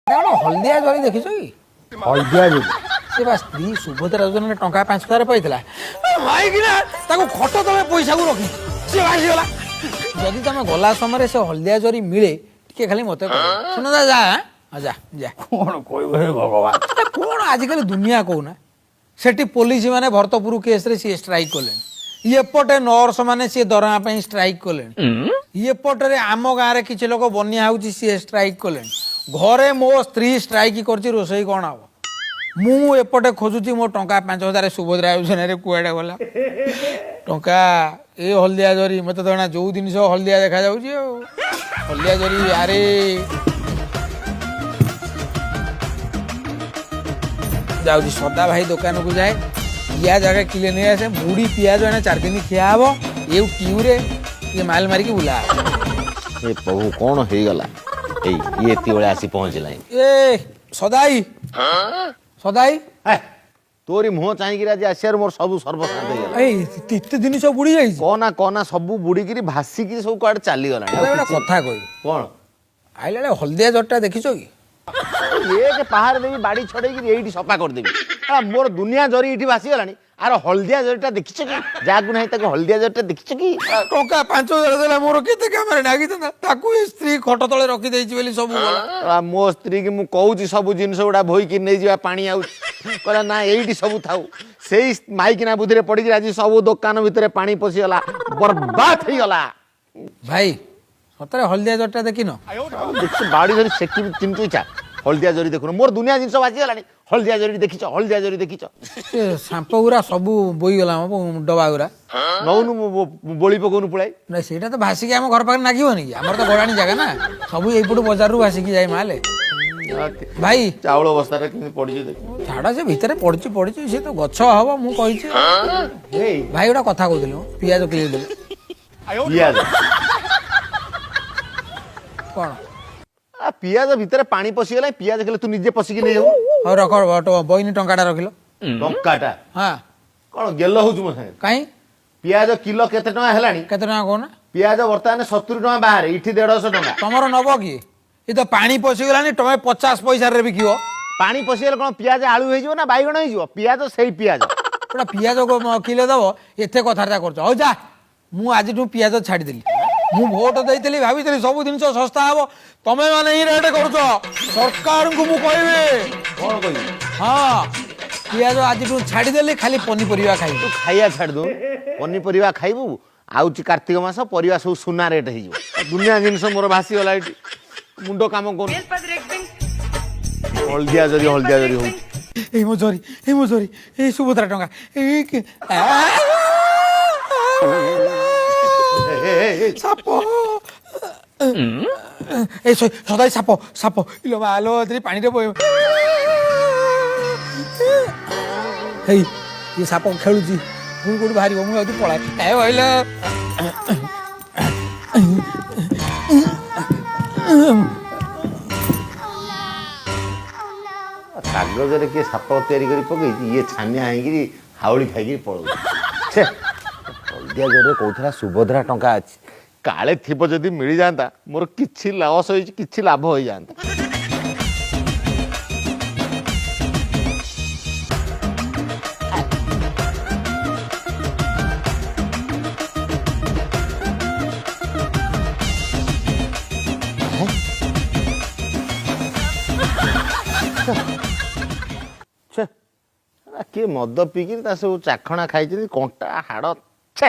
हलदिया जरी देखिछ कि हलदिया जरी से बा स्त्री सुभद्रा योजना टंका 5,000 पाइला भाई कि ना ताको खट तले पैसा को रखी से भासी गला जदि तमे गला समय से हलदिया जरी मिले टिके खाली मते सुन जा जा जा जा कौन कहबे भगवान कौन आजिकल दुनिया कहूना सेठी पुलिस माने भरतपुर केस रे सी स्ट्राइक कले ये पटे नर्स माने सी दरमा पे स्ट्राइक कले ये पटे आम गाँव रे किछि लोक बन्या होउची सी स्ट्राइक कले घरे मो स्त्री स्ट्राइक करची रोसई कोन आबो मु एपटे खोजुची मो टंका 5,000 सुभद्रा योजना रे कुआडे गला टंका ए हलदिया जरी मते तो ना जो दिन हलदिया देखा जाउची हलदिया जरी अरे जाऊँगी सदा भाई दुकान को जाए पियाज आगे किले नहीं आसे मुड़ी पियाज एने 4 दिन खिया हबो ये ट्यू रे ये माल मारी की बुला ए प्रभु कौन हो गला ए ये एती बेले आसी पहुंचला ए सदाई सदाई तोरी मुह चाहि गिरा जे आसियार मोर सब सर्वशांत हो गला ए तिते दिन सब बुड़ी जाई कोना सब बुड़ी गिरी भासी गिरी सब काड चाली गला एटा कथा कहि कोन आइले हलदिया जट्टा देखिछो कि ये के पहाड़ देवी बाड़ी छड़े गिरी एठी सफा कर देबी मोर दुनिया जरी एठी भासी गलानी आर हलदिया जरीटा देखिछ कि जागु नाही ताको हलदिया जरीटा देखिछ कि टंका 5,000 देला मोर केते कैमरा नागी तना ताकू स्त्री खट तळे रखी देइछि बेली सब गला मो स्त्री की मु कहूची सब जिनिस गुडा भोई कि नै जिवा पानी आउ कहला ना एठी सब थाउ सेई माइकिना बुधिरे पड़ी कि आज सब दुकान भितरे पानी पसी गला बर्बाद हो गला भाई सतरे हलदिया जट्टा देखिनो देख बाड़ी धरी सेकी चिंतु इच्छा हलदिया जरी देखुन मोर दुनिया जिनिस बाजी गलानी हलदिया जरी देखिछ हलदिया जरी देखिछ सांप गुरा सब बोई गला डबा गुरा नौनु बोली पकोनु पळाई ना सेटा तो भासी के हम घर पाखे नागिबनी कि हमर तो गड़ाणी जगह ना सब एपटू बाजार रु भासी की जाय माले भाई चावल अवस्था रे कि पड़ी जे देख झाड़ा से भीतर पड़ी से तो गछ हबो मु कहिछि हे भाई ओटा कथा कहदिलो पियाज क्लियर दे पियाज कोन आ पियाज भितर पानी पसी गला पियाज खेले तू निजे पसी के नै जाऊ हो रख बहिनी टंकाटा रखिलो टंकाटा हां कोन गेलो होजु म संगे काई पियाज किलो केते टका हेलानी केते टका कोना पियाज वर्तमान 70 टका बाहर इठी 150 टका तमरो नबो कि ई तो पानी पसी गलानी तमे 50 पैसा रे बिकियो पानी पसी गला कोन पियाज आलू हे जिवो ना बाईगण हे जिवो पियाज सेही पियाज ओटा पियाज को किलो दबो एते कथारता करछ हो जा मु आज तू पियाज छाडी देली मु वोट देइतली भाबितली सब जिनिस सस्ता हबो तमे माने ही रेट करछ सरकार को मु कहबे कोन कहि हां पियाज आज तू छाडी देली खाली पनीपरिया खाइ तू खाइया छाड़ दू पनीपरिया खाइबू आउची कार्तिक मास परिवा सब सुना रेट हे जिवो दुनिया जिनिस मोर भासी गला इठी मुंडो काम कोन हलदिया जरी हो ए मो जरी ए सुभद्रा टंका ए साप ए सदाई साप इलो मालो तरी पानी रे बोय हे ये साप खेलुची पुणी कोठी बाहरिबो मु आदि पळाय ए होइला कागज रे के साप तयारी करी पकई ये छानिया हेगिरी हाउली खाइकी पळो छे हलदिया जरे कोथरा सुभद्रा टंका अछि काले थिबो जदी मिली जांता मोर किछि लॉस होई किछि लाभ होई जांता छे के मद पीकी सब चाखणा खाई कंटा हाड़ छे